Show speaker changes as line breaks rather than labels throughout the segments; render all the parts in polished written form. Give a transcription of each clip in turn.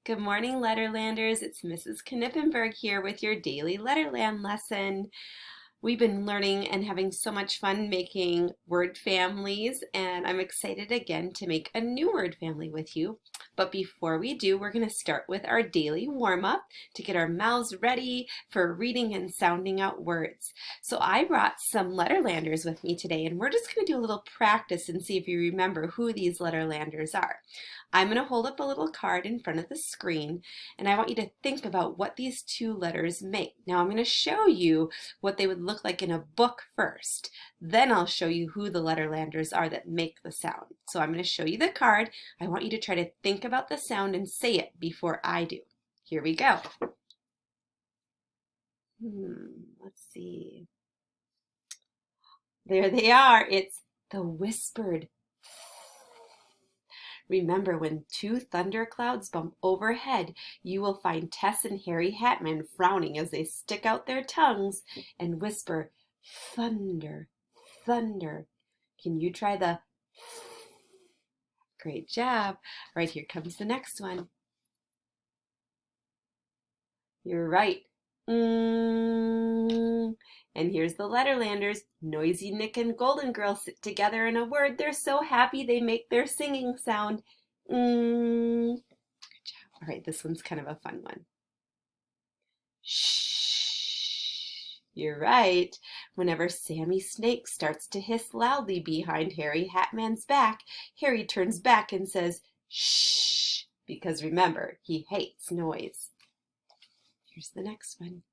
Good morning, Letterlanders. It's Mrs. Knippenberg here with your daily Letterland lesson. We've been learning and having so much fun making word families, and I'm excited again to make a new word family with you. But before we do, we're going to start with our daily warm-up to get our mouths ready for reading and sounding out words. So I brought some Letterlanders with me today, and we're just going to do a little practice and see if you remember who these Letterlanders are. I'm going to hold up a little card in front of the screen, and I want you to think about what these two letters make. Now I'm going to show you what they would look like in a book first. Then I'll show you who the Letterlanders are that make the sound. So I'm going to show you the card. I want you to try to think about the sound and say it before I do. Here we go. Let's see. There they are. It's the whispered. Remember, when two thunderclouds bump overhead, you will find Tess and Harry Hatman frowning as they stick out their tongues and whisper, thunder, thunder. Can you try the? Great job. Right, here comes the next one. You're right. And here's the Letterlanders. Noisy Nick and Golden Girl sit together in a word. They're so happy they make their singing sound. Good job. All right, this one's kind of a fun one. Shh. You're right. Whenever Sammy Snake starts to hiss loudly behind Harry Hatman's back, Harry turns back and says, shh, because remember, he hates noise. Here's the next one.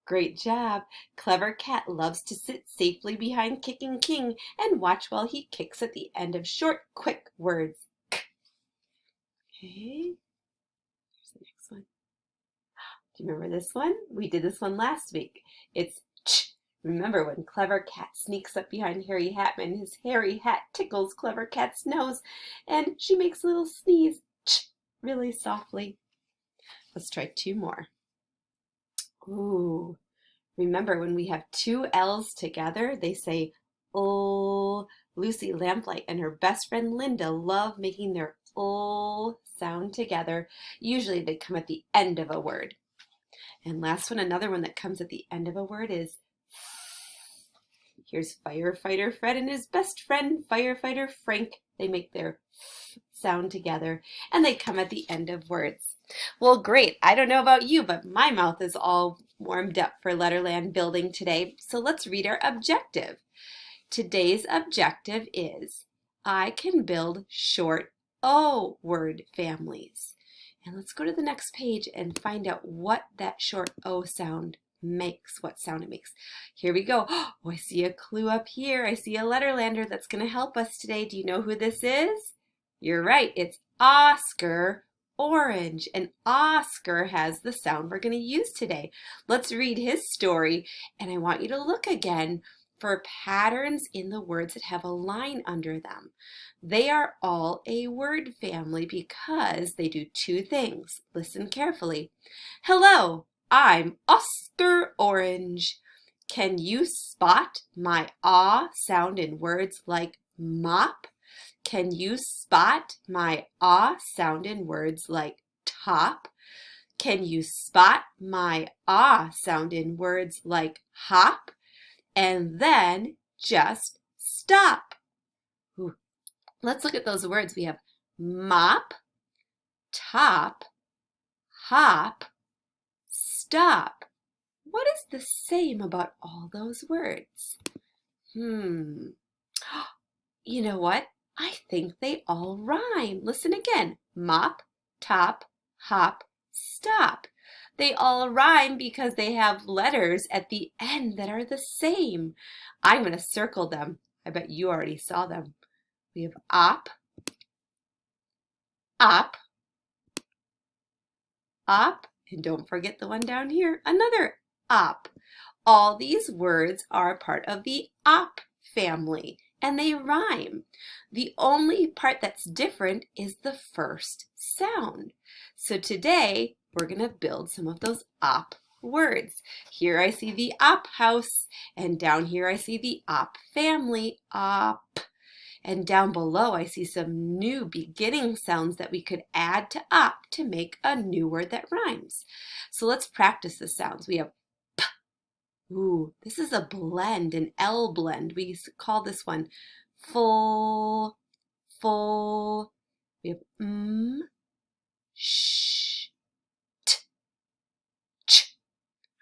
Great job. Clever Cat loves to sit safely behind Kicking King and watch while he kicks at the end of short, quick words. Okay. Here's the next one. Do you remember this one? We did this one last week. It's ch. Remember when Clever Cat sneaks up behind Harry Hatman, his hairy hat tickles Clever Cat's nose, and she makes a little sneeze, ch, really softly. Let's try two more. Ooh, remember when we have two L's together, they say, oh. Lucy Lamplight and her best friend Linda love making their oh sound together. Usually they come at the end of a word. And last one, another one that comes at the end of a word is, here's Firefighter Fred and his best friend, Firefighter Frank. They make their sound together, and they come at the end of words. Well, great. I don't know about you, but my mouth is all warmed up for Letterland building today. So let's read our objective. Today's objective is, I can build short O word families. And let's go to the next page and find out what that short O sound makes, what sound it makes. Here we go. Oh, I see a clue up here. I see a Letterlander that's going to help us today. Do you know who this is? You're right. It's Oscar Orange. And Oscar has the sound we're going to use today. Let's read his story. And I want you to look again for patterns in the words that have a line under them. They are all a word family because they do two things. Listen carefully. Hello, I'm Oscar Orange. Can you spot my ah sound in words like mop? Can you spot my ah sound in words like top? Can you spot my ah sound in words like hop? And then just stop. Ooh. Let's look at those words. We have mop, top, hop, stop. What is the same about all those words? You know what? I think they all rhyme. Listen again. Mop, top, hop, stop. They all rhyme because they have letters at the end that are the same. I'm going to circle them. I bet you already saw them. We have op, op, op, and don't forget the one down here, another op. All these words are a part of the op family, and they rhyme. The only part that's different is the first sound. So today, we're going to build some of those op words. Here I see the op house, and down here I see the op family, op. And down below, I see some new beginning sounds that we could add to up to make a new word that rhymes. So let's practice the sounds. We have p. Ooh, this is a blend, an L blend. We call this one full, full. We have sh, t, ch.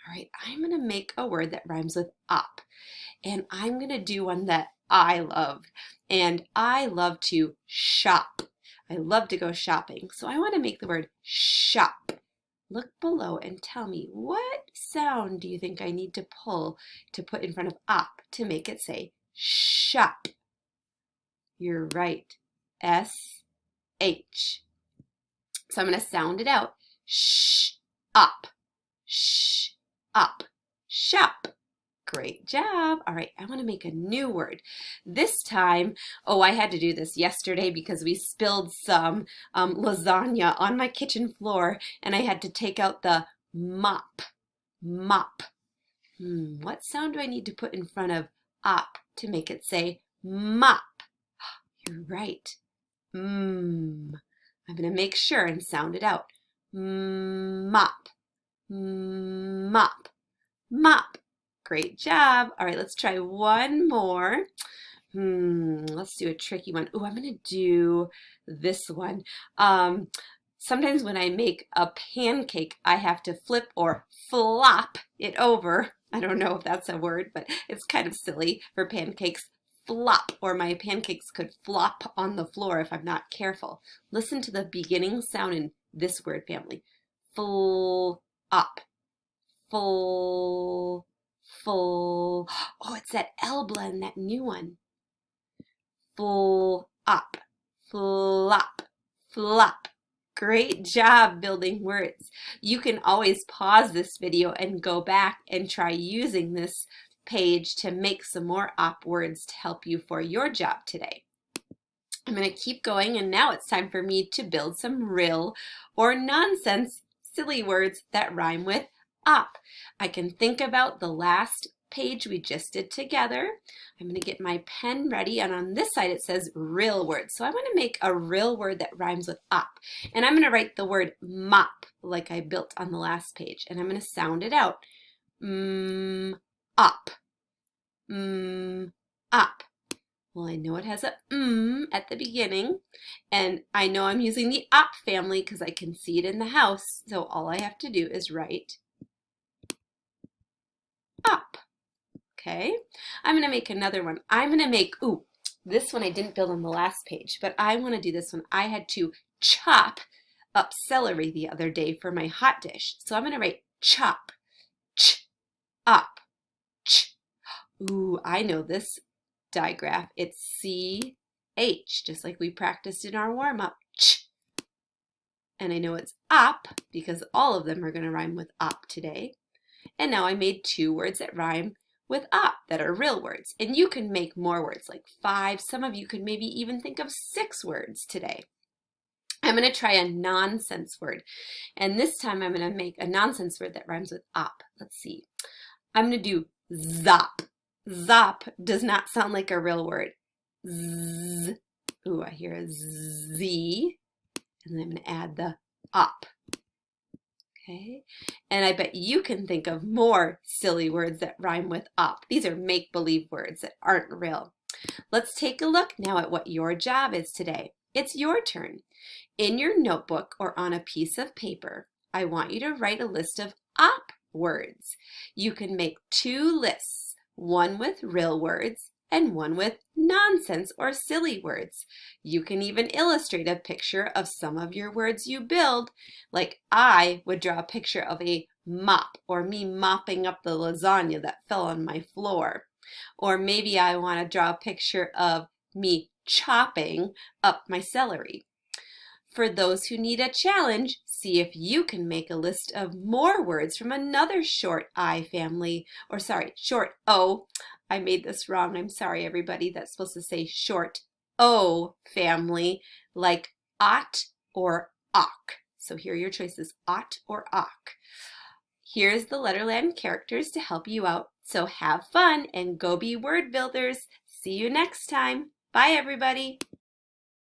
All right, I'm going to make a word that rhymes with up. And I'm going to do one that I love. And I love to shop. I love to go shopping. So I want to make the word shop. Look below and tell me, what sound do you think I need to pull to put in front of up to make it say shop? You're right. S-H. So I'm going to sound it out. Sh, up. Sh, up. Shop. Great job. All right, I want to make a new word. This time, oh, I had to do this yesterday because we spilled some lasagna on my kitchen floor and I had to take out the mop. Mop. What sound do I need to put in front of up to make it say mop? You're right. I'm going to make sure and sound it out. Mop. Mop. Mop. Great job. All right, let's try one more. Let's do a tricky one. Oh, I'm going to do this one. Sometimes when I make a pancake, I have to flip or flop it over. I don't know if that's a word, but it's kind of silly for pancakes. Flop, or my pancakes could flop on the floor if I'm not careful. Listen to the beginning sound in this word family. Full up. Full. Full. Oh, it's that L blend, that new one. Full up, flop, flop. Great job building words. You can always pause this video and go back and try using this page to make some more up words to help you for your job today. I'm going to keep going, and now it's time for me to build some real or nonsense silly words that rhyme with up. I can think about the last page we just did together. I'm going to get my pen ready, and on this side it says real words. So I want to make a real word that rhymes with up. And I'm going to write the word mop like I built on the last page, and I'm going to sound it out. Up. Up. Well, I know it has a at the beginning, and I know I'm using the up family because I can see it in the house. So all I have to do is write up. Okay, I'm going to make another one. I'm going to make, this one I didn't build on the last page, but I want to do this one. I had to chop up celery the other day for my hot dish. So I'm going to write chop, ch, up, ch. I know this digraph. It's C-H, just like we practiced in our warm-up. Ch. And I know it's up because all of them are going to rhyme with up today. And now I made two words that rhyme with up that are real words. And you can make more words, like 5. Some of you could maybe even think of 6 words today. I'm going to try a nonsense word. And this time I'm going to make a nonsense word that rhymes with up. Let's see. I'm going to do zop. Zop does not sound like a real word. Z. I hear a Z. And then I'm going to add the up. Okay, and I bet you can think of more silly words that rhyme with up. These are make-believe words that aren't real. Let's take a look now at what your job is today. It's your turn. In your notebook or on a piece of paper, I want you to write a list of up words. You can make 2 lists, one with real words and one with nonsense or silly words. You can even illustrate a picture of some of your words you build, like I would draw a picture of a mop, or me mopping up the lasagna that fell on my floor. Or maybe I want to draw a picture of me chopping up my celery. For those who need a challenge, see if you can make a list of more words from another short I family, or sorry, short O. I made this wrong. I'm sorry, everybody. That's supposed to say short O family, like ought or ock. So here are your choices, ought or ock. Here's the Letterland characters to help you out. So have fun and go be word builders. See you next time. Bye, everybody.